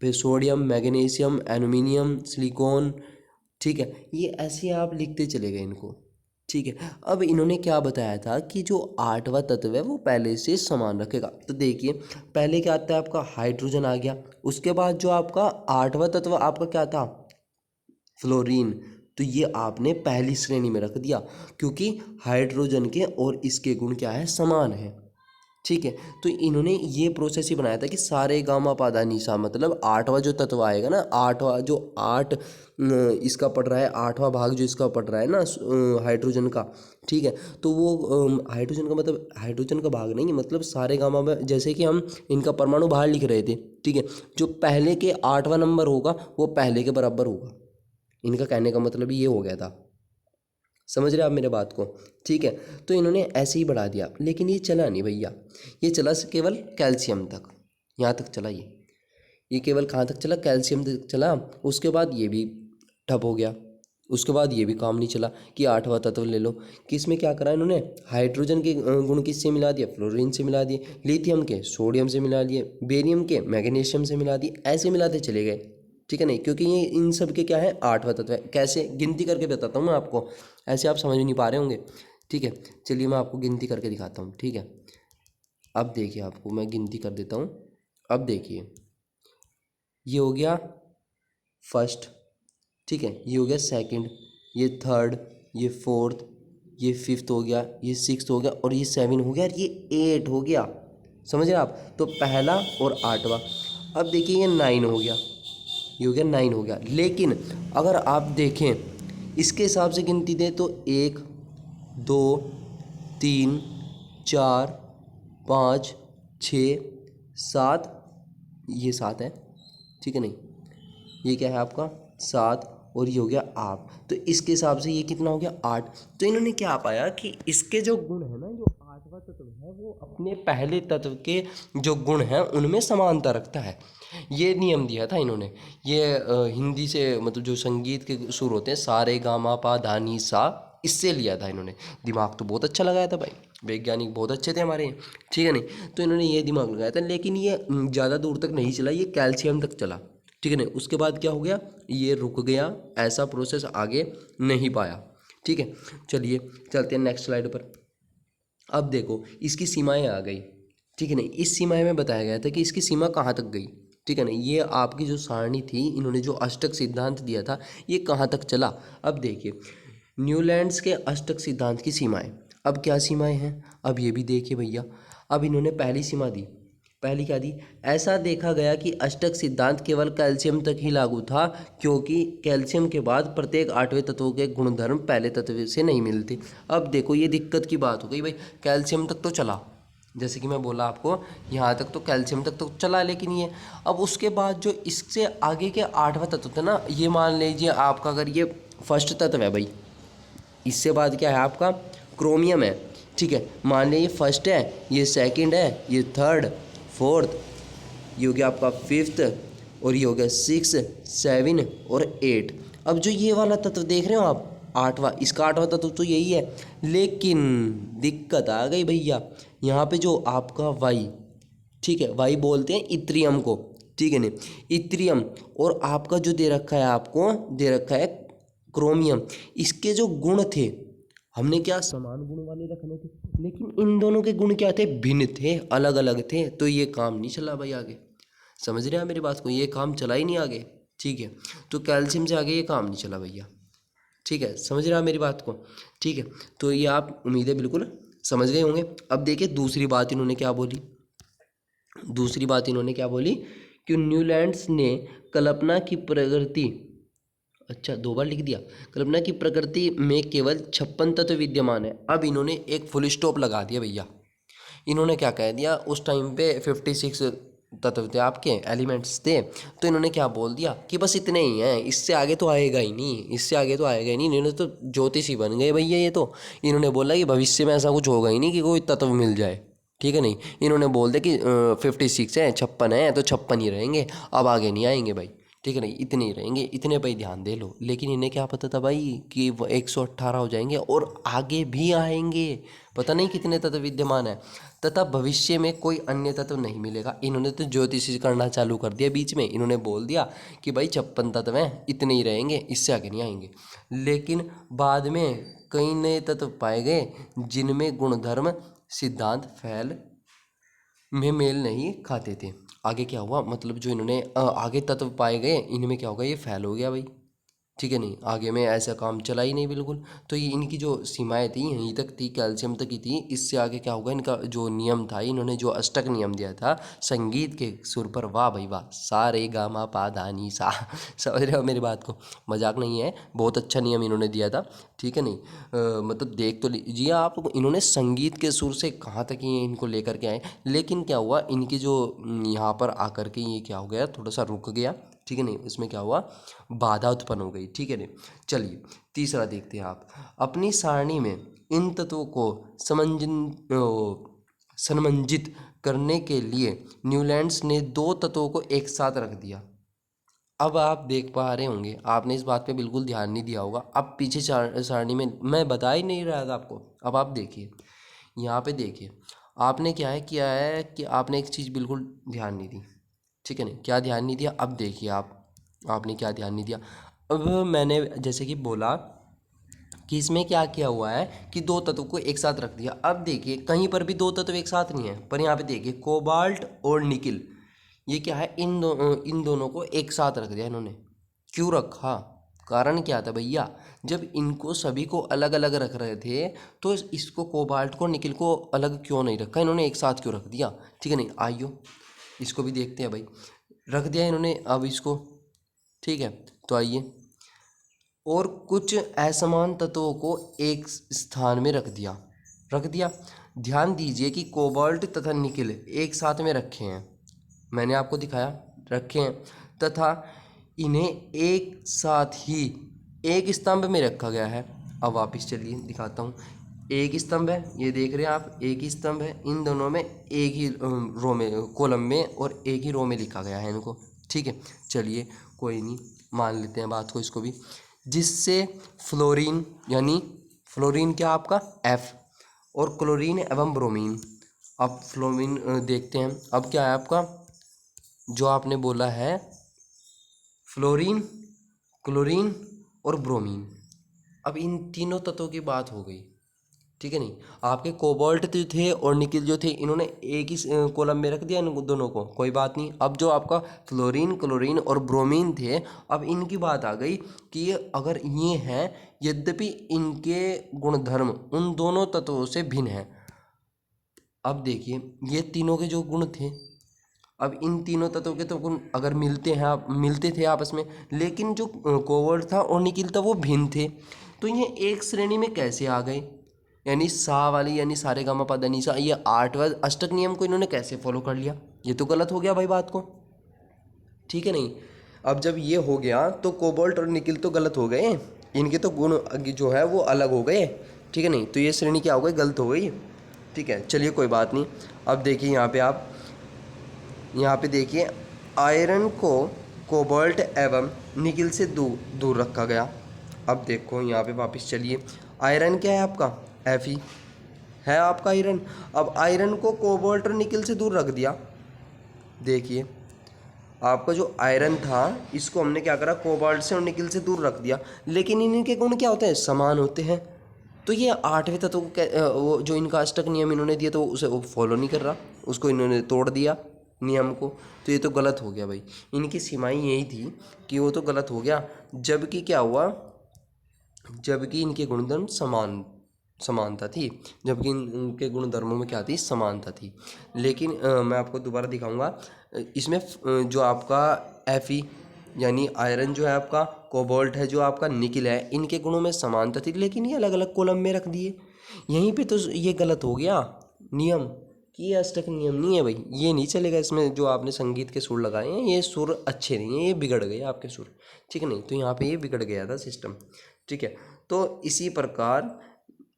फिर सोडियम, मैग्नीशियम, एल्युमिनियम, सिलिकॉन, ठीक है। ये ऐसे आप लिखते चले गए इनको, ठीक है। अब इन्होंने क्या बताया था कि जो आठवां तत्व है वो पहले से समान रखेगा। तो देखिए पहले क्या आता है आपका, हाइड्रोजन आ गया, उसके बाद जो आपका आठवां तत्व आपका क्या था, फ्लोरीन, तो ये आपने पहली श्रेणी में रख दिया क्योंकि हाइड्रोजन के और इसके गुण क्या है, समान है, ठीक है। तो इन्होंने ये प्रोसेस ही बनाया था कि सारे गामा पादा निशा, मतलब आठवां जो तत्व आएगा ना, आठवां जो इसका पड़ रहा है, आठवां भाग जो इसका पड़ रहा है ना हाइड्रोजन का, ठीक है। तो वो हाइड्रोजन का मतलब हाइड्रोजन का भाग नहीं है, मतलब सारे गामा में, जैसे कि हम इनका परमाणु भार लिख रहे थे, ठीक है, जो पहले के आठवां नंबर होगा वो पहले के बराबर होगा, इनका कहने का मतलब ये हो गया था। समझ रहे आप मेरे बात को, ठीक है। तो इन्होंने ऐसे ही बढ़ा दिया, लेकिन ये चला नहीं भैया, ये चला केवल कैल्शियम तक, यहाँ तक चला ये केवल कहाँ तक चला, कैल्शियम तक चला। उसके बाद ये भी ठप हो गया, उसके बाद ये भी काम नहीं चला कि आठवां तत्व ले लो, कि इसमें क्या करा इन्होंने, हाइड्रोजन के गुण किससे मिला दिया, फ्लोरीन से मिला दिए, लिथियम के सोडियम से मिला दिए, बेरियम के मैग्नीशियम से मिला दिए, ऐसे मिलाते चले गए, ठीक है नहीं, क्योंकि ये इन सब के क्या है, आठवां तत्व है। कैसे गिनती करके बताता हूँ मैं आपको, ऐसे आप समझ नहीं पा रहे होंगे, ठीक है। चलिए मैं आपको गिनती करके दिखाता हूँ, ठीक है। अब देखिए आपको मैं गिनती कर देता हूँ। अब देखिए ये हो गया फर्स्ट, ठीक है, ये हो गया सेकंड, ये थर्ड, ये फोर्थ, ये फिफ्थ हो गया, ये सिक्स्थ हो गया, और ये सेवन हो गया, और ये एट हो गया। समझ रहे आप, तो पहला और आठवां। अब देखिए ये नाइन हो गया, ये हो गया नाइन हो गया। लेकिन अगर आप देखें इसके हिसाब से गिनती दें तो एक, दो, तीन, चार, पाँच, छः, सात, ये सात है, ठीक है नहीं, ये क्या है आपका सात, और ये हो गया आठ। तो इसके हिसाब से ये कितना हो गया, आठ। तो इन्होंने क्या पाया कि इसके जो गुण है ना, जो आठवां तत्व है वो अपने पहले तत्व के जो गुण हैं उनमें समानता रखता है। ये नियम दिया था इन्होंने। ये हिंदी से, मतलब जो संगीत के सुर होते हैं, सा रे गा मा पा धा नी सा, इससे लिया था इन्होंने। दिमाग तो बहुत अच्छा लगाया था भाई, वैज्ञानिक बहुत अच्छे थे हमारे, ठीक है नहीं। तो इन्होंने ये दिमाग लगाया था, लेकिन ये ज़्यादा दूर तक नहीं चला, ये कैल्शियम तक चला, ठीक है नहीं। उसके बाद क्या हो गया, ये रुक गया, ऐसा प्रोसेस आगे नहीं पाया, ठीक है। चलिए चलते हैं नेक्स्ट स्लाइड पर। अब देखो इसकी सीमाएं आ गई, ठीक है नहीं। इस सीमाएं में बताया गया था कि इसकी सीमा कहाँ तक गई, ठीक है नहीं। ये आपकी जो सारणी थी, इन्होंने जो अष्टक सिद्धांत दिया था, ये कहाँ तक चला। अब देखिए न्यूलैंड्स के अष्टक सिद्धांत की सीमाएं, अब क्या सीमाएं हैं, अब ये भी देखिए भैया। अब इन्होंने पहली सीमा दी पहली क्या थी, ऐसा देखा गया कि अष्टक सिद्धांत केवल कैल्शियम तक ही लागू था, क्योंकि कैल्शियम के बाद प्रत्येक आठवें तत्व के गुणधर्म पहले तत्व से नहीं मिलते। अब देखो ये दिक्कत की बात हो गई भाई, कैल्शियम तक तो चला, जैसे कि मैं बोला आपको यहाँ तक तो कैल्शियम तक तो चला, लेकिन ये अब उसके बाद जो इससे आगे के आठवां तत्व थे ना, ये मान लीजिए आपका अगर ये फर्स्ट तत्व है भाई, इससे बाद क्या है आपका क्रोमियम है, ठीक है, मान लीजिए ये फर्स्ट है, ये सेकंड है, ये थर्ड, फोर्थ, ये हो गया आपका फिफ्थ, और ये हो गया सिक्स, सेवन और एट। अब जो ये वाला तत्व देख रहे हो आप आठवां, इसका आठवां तत्व तो यही है, लेकिन दिक्कत आ गई भैया, यहाँ पे जो आपका वाई, ठीक है, वाई बोलते हैं इत्रियम को, ठीक है नहीं, इत्रियम, और आपका जो दे रखा है, आपको दे रखा है क्रोमियम, इसके जो गुण थे हमने क्या समान गुण वाले रखने थे, लेकिन इन दोनों के गुण क्या थे, भिन्न थे, अलग अलग थे, तो ये काम नहीं चला भाई आगे। समझ रहे हैं मेरी बात को, ये काम चला ही नहीं आगे, ठीक है, तो कैल्शियम से आगे ये काम नहीं चला भैया, ठीक है, समझ रहे हैं मेरी बात को, ठीक है, तो ये आप उम्मीद है बिल्कुल समझ गए होंगे। अब देखिए दूसरी बात इन्होंने क्या बोली, दूसरी बात इन्होंने क्या बोली कि न्यूलैंड्स ने कल्पना की प्रकृति, अच्छा दो बार लिख दिया, कल्पना की प्रकृति में केवल 56 तत्व विद्यमान है। अब इन्होंने एक फुल स्टॉप लगा दिया भैया, इन्होंने क्या कह दिया, उस टाइम पे 56 तत्व थे आपके, एलिमेंट्स थे, तो इन्होंने क्या बोल दिया कि बस इतने ही हैं, इससे आगे तो आएगा ही नहीं, इससे आगे तो आएगा ही नहीं। इन्होंने तो ज्योतिषी बन गए भैया ये तो, इन्होंने बोला कि भविष्य में ऐसा कुछ होगा ही नहीं कि कोई तत्व मिल जाए, ठीक है नहीं, इन्होंने बोल दिया कि 56 है, 56 है, तो 56 ही रहेंगे, अब आगे नहीं आएंगे भाई, ठीक है नहीं, इतने ही रहेंगे, इतने पे ही ध्यान दे लो। लेकिन इन्हें क्या पता था भाई कि वो 118 हो जाएंगे और आगे भी आएंगे, पता नहीं कितने तत्व विद्यमान है, तथा भविष्य में कोई अन्य तत्व नहीं मिलेगा। इन्होंने तो ज्योतिषी करना चालू कर दिया बीच में, इन्होंने बोल दिया कि भाई 56 तत्व हैं, इतने ही रहेंगे, इससे आगे नहीं आएंगे। लेकिन बाद में कई नए तत्व पाए गए जिनमें गुणधर्म सिद्धांत फैल में मेल नहीं खाते थे। आगे क्या हुआ, मतलब जो इन्होंने आगे तत्व पाए गए, इनमें क्या होगा, ये फैल हो गया भाई, ठीक है नहीं, आगे में ऐसा काम चला ही नहीं बिल्कुल। तो ये इनकी जो सीमाएं थी यहीं तक थी, कैल्शियम तक ही थी, इससे आगे क्या होगा, इनका जो नियम था, इन्होंने जो अष्टक नियम दिया था संगीत के सुर पर, वाह भाई वाह, सा रे गा मा पा धा नी सा समझ रहे हो मेरी बात को, मजाक नहीं है, बहुत अच्छा नियम इन्होंने दिया था, ठीक है नहीं, मतलब देख तो लीजिए आप, इन्होंने संगीत के सुर से कहाँ तक ये इनको लेकर के आए। लेकिन क्या हुआ, इनकी जो यहाँ पर आकर के ये क्या हो गया, थोड़ा सा रुक गया, ठीक है नहीं, इसमें क्या हुआ, बाधा उत्पन्न हो गई, ठीक है नहीं। चलिए तीसरा देखते हैं आप, अपनी सारणी में इन तत्वों को समंजित करने के लिए न्यूलैंड्स ने दो तत्वों को एक साथ रख दिया। अब आप देख पा रहे होंगे, आपने इस बात पे बिल्कुल ध्यान नहीं दिया होगा, अब पीछे सारणी में मैं बता ही नहीं रहा था आपको, अब आप देखिए यहाँ पे देखिए, आपने क्या है किया है कि आपने एक चीज़ बिल्कुल ध्यान नहीं दी, ठीक है नहीं, क्या ध्यान नहीं दिया, अब देखिए आप, आपने क्या ध्यान नहीं दिया। अब मैंने जैसे कि बोला कि इसमें क्या किया हुआ है कि दो तत्व को एक साथ रख दिया। अब देखिए कहीं पर भी दो तत्व एक साथ नहीं है, पर यहाँ पे देखिए कोबाल्ट और निकिल, ये क्या है, इन दोनों को एक साथ रख दिया इन्होंने। क्यों रखा, कारण क्या था भैया, जब इनको सभी को अलग अलग रख रहे थे तो इसको कोबाल्ट को निकिल को अलग क्यों नहीं रखा, इन्होंने एक साथ क्यों रख दिया, ठीक है नहीं, आइयो इसको भी देखते हैं भाई, रख दिया इन्होंने अब इसको, ठीक है, तो आइए, और कुछ असमान तत्वों को एक स्थान में रख दिया। ध्यान दीजिए कि कोबाल्ट तथा निकिल एक साथ में रखे हैं, मैंने आपको दिखाया, रखे हैं, तथा इन्हें एक साथ ही एक स्तंभ में रखा गया है। अब वापिस चलिए दिखाता हूँ, एक स्तंभ है, ये देख रहे हैं आप, एक ही स्तंभ है, इन दोनों में एक ही रो में, कॉलम में, और एक ही रो में लिखा गया है इनको, ठीक है। चलिए कोई नहीं, मान लेते हैं बात को इसको भी, जिससे फ्लोरीन, यानी फ्लोरीन क्या आपका F, और क्लोरीन एवं ब्रोमीन। अब फ्लोरीन देखते हैं, अब क्या है आपका, जो आपने बोला है फ्लोरीन, क्लोरीन और ब्रोमीन, अब इन तीनों तत्वों की बात हो गई, ठीक है नहीं। आपके कोबाल्ट जो थे और निकिल जो थे, इन्होंने एक ही कॉलम में रख दिया इन दोनों को, कोई बात नहीं। अब जो आपका फ्लोरीन, क्लोरीन और ब्रोमीन थे, अब इनकी बात आ गई कि ये अगर ये हैं, यद्यपि इनके गुणधर्म उन दोनों तत्वों से भिन्न हैं। अब देखिए ये तीनों के जो गुण थे, अब इन तीनों तत्वों के तो गुण अगर मिलते थे आपस में, लेकिन जो कोबाल्ट था और निकिल था वो भिन्न थे, तो ये एक श्रेणी में कैसे आ गए? यानी सा वाली यानी सारे गामा पा धा नी सा, ये आठवां अष्टक नियम को इन्होंने कैसे फॉलो कर लिया? ये तो गलत हो गया भाई बात को, ठीक है नहीं। अब जब ये हो गया तो कोबाल्ट और निकिल तो गलत हो गए, इनके तो गुण जो है वो अलग हो गए, ठीक है नहीं। तो ये श्रेणी क्या हो गई? गलत हो गई, ठीक है। चलिए कोई बात नहीं। अब देखिए यहाँ पे देखिए आयरन को कोबाल्ट एवं निकिल से दूर दूर रखा गया। अब देखो यहाँ पे वापस चलिए, आयरन क्या है आपका? Fe है आपका आयरन। अब आयरन को कोबाल्ट और निकिल से दूर रख दिया। देखिए आपका जो आयरन था इसको हमने क्या करा? कोबाल्ट से और निकिल से दूर रख दिया, लेकिन इनके गुण क्या होते हैं? समान होते हैं। तो ये आठवें तत्व को वो जो इनका अष्टक नियम इन्होंने दिया तो उसे वो फॉलो नहीं कर रहा, उसको इन्होंने तोड़ दिया नियम को, तो ये तो गलत हो गया भाई। इनकी सीमाएं यही थी कि वो तो गलत हो गया, जबकि क्या हुआ? जबकि इनके गुणधर्म समानता थी, जबकि इनके गुणधर्मों में क्या थी? समानता थी। लेकिन मैं आपको दोबारा दिखाऊंगा इसमें जो आपका Fe यानी आयरन जो है आपका, कोबाल्ट है जो आपका, निकिल है, इनके गुणों में समानता थी, लेकिन ये अलग अलग कॉलम में रख दिए। यहीं पे तो ये गलत हो गया नियम कि ये अष्टक नियम नहीं है भाई, ये नहीं चलेगा। इसमें जो आपने संगीत के सुर लगाए हैं ये सुर अच्छे नहीं हैं, ये बिगड़ गए आपके सुर, ठीक है नहीं। तो यहाँ पे ये बिगड़ गया था सिस्टम, ठीक है। तो इसी प्रकार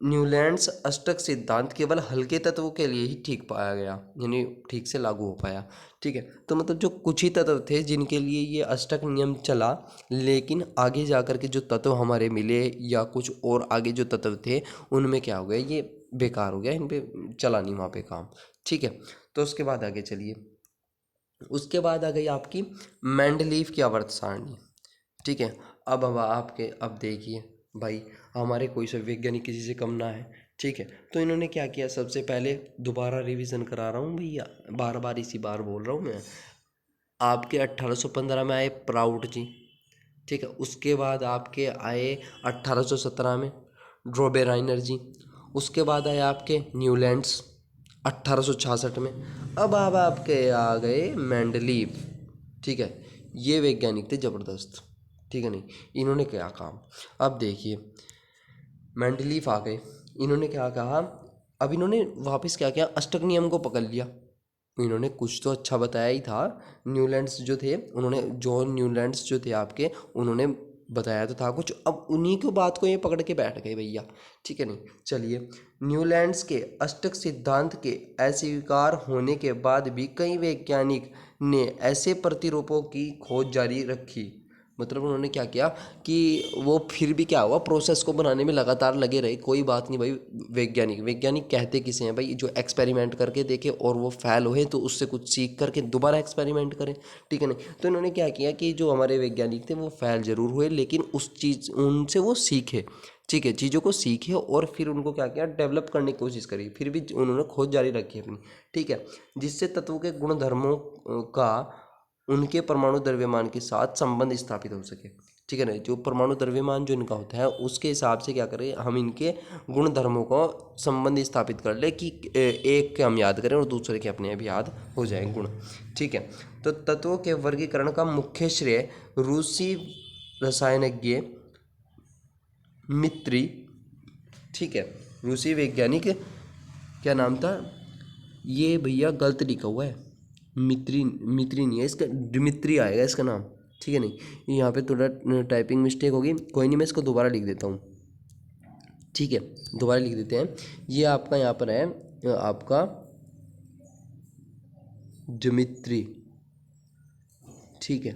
न्यूलैंड्स अष्टक सिद्धांत केवल हल्के तत्वों के लिए ही ठीक पाया गया, यानी ठीक से लागू हो पाया, ठीक है। तो मतलब जो कुछ ही तत्व थे जिनके लिए ये अष्टक नियम चला, लेकिन आगे जाकर के जो तत्व हमारे मिले या कुछ और आगे जो तत्व थे उनमें क्या हो गया? ये बेकार हो गया, इन पे चला नहीं वहाँ पे काम, ठीक है। तो उसके बाद आगे चलिए, उसके बाद आ गई आपकी मेंडलीव की आवर्त सारणी, ठीक है। अब देखिए भाई, हमारे कोई से वैज्ञानिक किसी से कम ना है, ठीक है। तो इन्होंने क्या किया? सबसे पहले दोबारा रिवीजन करा रहा हूँ भैया, बार बार इसी बार बोल रहा हूँ मैं। आपके 1815 में आए प्राउड जी, ठीक है। उसके बाद आपके आए 1817 में ड्रोबेराइनर जी। उसके बाद आए आपके न्यूलैंड्स 1866 में। अब आपके आ गए मेंडलीव, ठीक है। ये वैज्ञानिक थे ज़बरदस्त, ठीक है नहीं। इन्होंने क्या काम? अब देखिए मेंडलीव आ गए, इन्होंने क्या कहा? अब इन्होंने वापस क्या किया? अष्टक नियम को पकड़ लिया। इन्होंने कुछ तो अच्छा बताया ही था। न्यूलैंड्स जो थे उन्होंने, जॉन न्यूलैंड्स जो थे आपके, उन्होंने बताया तो था कुछ, अब उन्हीं की बात को ये पकड़ के बैठ गए भैया, ठीक है नहीं। चलिए, न्यूलैंड्स के अष्टक सिद्धांत के अस्वीकार होने के बाद भी कई वैज्ञानिक ने ऐसे प्रतिरूपों की खोज जारी रखी। मतलब उन्होंने क्या किया कि वो फिर भी क्या हुआ? प्रोसेस को बनाने में लगातार लगे रहे। कोई बात नहीं भाई, वैज्ञानिक कहते किसे हैं भाई? जो एक्सपेरिमेंट करके देखे और वो फेल हुए तो उससे कुछ सीख करके दोबारा एक्सपेरिमेंट करें, ठीक है नहीं। तो इन्होंने क्या किया कि जो हमारे वैज्ञानिक थे वो फेल जरूर हुए, लेकिन उस चीज़ उनसे वो सीखे, ठीक है, चीज़ों को सीखे और फिर उनको क्या किया? डेवलप करने की कोशिश करी, फिर भी उन्होंने खोज जारी रखी अपनी, ठीक है, जिससे तत्वों के गुणधर्मों का उनके परमाणु द्रव्यमान के साथ संबंध स्थापित हो सके, ठीक है ना। जो परमाणु द्रव्यमान जो इनका होता है उसके हिसाब से क्या करें? हम इनके गुण धर्मों को संबंध स्थापित कर ले कि एक के हम याद करें और दूसरे के अपने आप याद हो जाए गुण, ठीक है। तो तत्वों के वर्गीकरण का मुख्य श्रेय रूसी रसायनज्ञ मित्री, ठीक है, रूसी वैज्ञानिक, क्या नाम था? ये भैया गलत लिखा हुआ है, मित्री मित्री नहीं है इसका, डिमित्री आएगा इसका नाम, ठीक है नहीं। यहाँ पे थोड़ा टाइपिंग मिस्टेक होगी, कोई नहीं, मैं इसको दोबारा लिख देता हूँ, ठीक है, दोबारा लिख देते हैं। ये आपका यहाँ पर है आपका डिमित्री, ठीक है,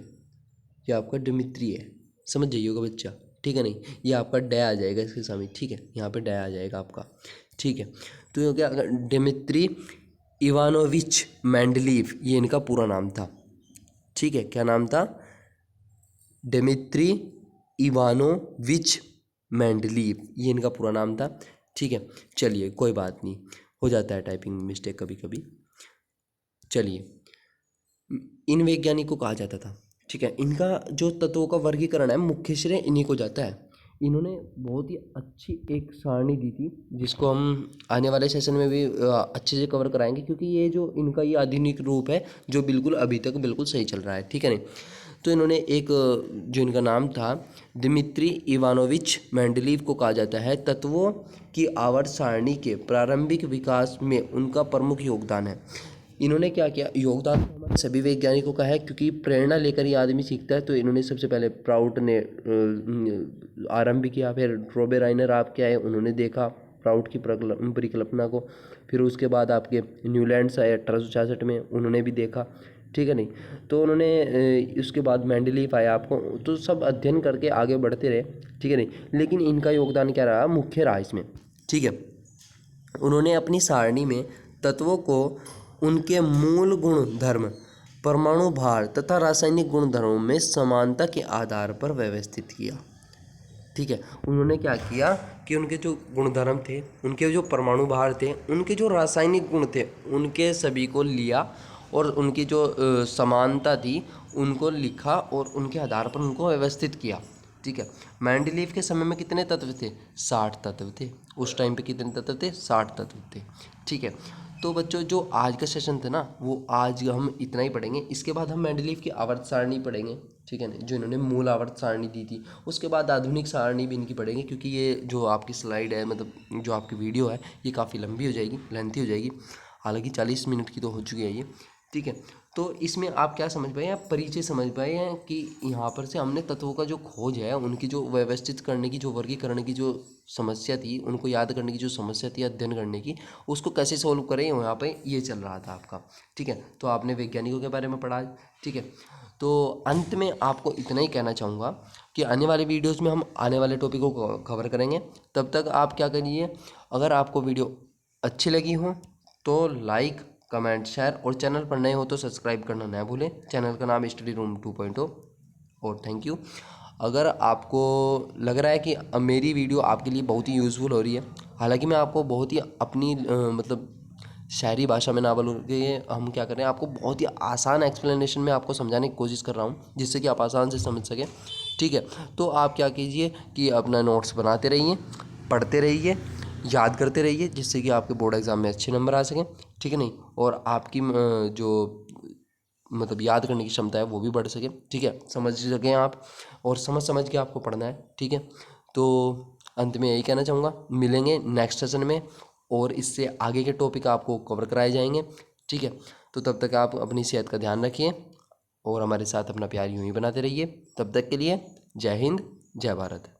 ये आपका डिमित्री है, समझ जाइएगा बच्चा, ठीक है नहीं। ये आपका डे आ जाएगा इसके सामने, ठीक है, यहाँ पे डे आ जाएगा आपका, ठीक है। तो ये क्या? डिमित्री इवानोविच मेंडलीव, ये इनका पूरा नाम था, ठीक है। क्या नाम था? डिमित्री इवानोविच मेंडलीव, ये इनका पूरा नाम था, ठीक है। चलिए कोई बात नहीं, हो जाता है टाइपिंग मिस्टेक कभी कभी। चलिए, इन वैज्ञानिक को कहा जाता था, ठीक है। इनका जो तत्वों का वर्गीकरण है मुख्य श्रेय इन्हीं को जाता है। इन्होंने बहुत ही अच्छी एक सारणी दी थी जिसको हम आने वाले सेशन में भी अच्छे से कवर कराएंगे, क्योंकि ये जो इनका ये आधुनिक रूप है जो बिल्कुल अभी तक बिल्कुल सही चल रहा है, ठीक है नहीं। तो इन्होंने एक जो इनका नाम था दिमित्री इवानोविच मेंडलीव को कहा जाता है तत्वों की आवर्त सारणी के प्रारंभिक विकास में उनका प्रमुख योगदान है। इन्होंने क्या किया, योगदान हमारे सभी वैज्ञानिकों का है, क्योंकि प्रेरणा लेकर ही आदमी सीखता है। तो इन्होंने सबसे पहले प्राउट ने आरंभ किया, फिर रोबेराइनर आपके आए, उन्होंने देखा प्राउट की परिकल्पना को। फिर उसके बाद आपके न्यूलैंड्स आए 1866 में, उन्होंने भी देखा, ठीक है नहीं। तो उन्होंने उसके बाद मेंडलीफ आया आपको, तो सब अध्ययन करके आगे बढ़ते रहे, ठीक है नहीं। लेकिन इनका योगदान क्या रहा, मुख्य रहा इसमें, ठीक है। उन्होंने अपनी सारणी में तत्वों को उनके मूल गुण धर्म, परमाणु भार तथा रासायनिक गुणधर्मों में समानता के आधार पर व्यवस्थित किया, ठीक है। उन्होंने क्या किया कि उनके जो गुणधर्म थे, उनके जो परमाणु भार थे, उनके जो रासायनिक गुण थे, उनके सभी को लिया और उनकी जो समानता थी उनको लिखा और उनके आधार पर उनको व्यवस्थित किया, ठीक है। मेंडलीव के समय में कितने तत्व थे, 60 तत्व थे। उस टाइम पे कितने तत्व थे, 60 तत्व थे, ठीक है। तो बच्चों जो आज का सेशन था ना वो आज हम इतना ही पढ़ेंगे। इसके बाद हम मेंडलीव की आवर्त सारणी पढ़ेंगे, ठीक है ना, जो इन्होंने मूल आवर्त सारणी दी थी। उसके बाद आधुनिक सारणी भी इनकी पढ़ेंगे, क्योंकि ये जो आपकी स्लाइड है, मतलब जो आपकी वीडियो है, ये काफ़ी लंबी हो जाएगी, लेंथी हो जाएगी। हालांकि 40 मिनट की तो हो चुकी है ये, ठीक है। तो इसमें आप क्या समझ पाए, आप परिचय समझ पाए हैं कि यहाँ पर से हमने तत्वों का जो खोज है, उनकी जो व्यवस्थित करने की, जो वर्गीकरण की जो समस्या थी, उनको याद करने की जो समस्या थी, अध्ययन करने की, उसको कैसे सोल्व करें, यहाँ पे ये चल रहा था आपका, ठीक है। तो आपने वैज्ञानिकों के बारे में पढ़ा, ठीक है। तो अंत में आपको इतना ही कहना चाहूँगा कि आने वाले वीडियोज़ में हम आने वाले टॉपिकों को कवर करेंगे। तब तक आप क्या करिए, अगर आपको वीडियो अच्छी लगी हो तो लाइक, कमेंट, शेयर, और चैनल पर नए हो तो सब्सक्राइब करना ना भूलें। चैनल का नाम स्टडी रूम 2.0। और थैंक यू। अगर आपको लग रहा है कि मेरी वीडियो आपके लिए बहुत ही यूज़फुल हो रही है, हालांकि मैं आपको बहुत ही अपनी मतलब शायरी भाषा में ना बोल के हम क्या कर रहे हैं, आपको बहुत ही आसान एक्सप्लेनेशन में आपको समझाने की कोशिश कर रहा हूँ, जिससे कि आप आसान से समझ सकें, ठीक है। तो आप क्या कीजिए कि अपना नोट्स बनाते रहिए, पढ़ते रहिए, याद करते रहिए, जिससे कि आपके बोर्ड एग्ज़ाम में अच्छे नंबर आ सकें, ठीक है नहीं। और आपकी जो मतलब याद करने की क्षमता है वो भी बढ़ सके, ठीक है, समझ सकें आप, और समझ के आपको पढ़ना है, ठीक है। तो अंत में यही कहना चाहूँगा, मिलेंगे नेक्स्ट सेशन में और इससे आगे के टॉपिक आपको कवर कराए जाएंगे, ठीक है। तो तब तक आप अपनी सेहत का ध्यान रखिए और हमारे साथ अपना प्यार यूँ ही बनाते रहिए। तब तक के लिए जय हिंद, जय भारत।